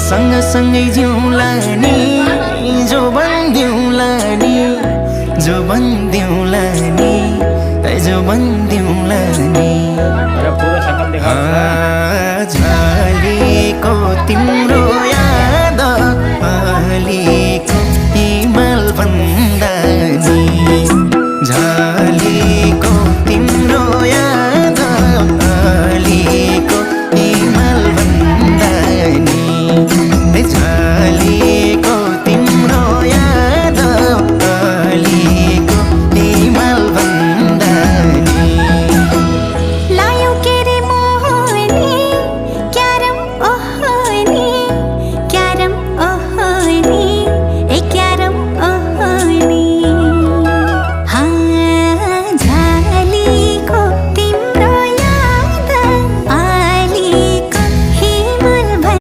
सँगसँगै जिउँला नि जो भन्दिउँला नि जो भन्दिउँला नि जो भन्दिउँला नि पूरा शकल देखा झलेको तिम्रो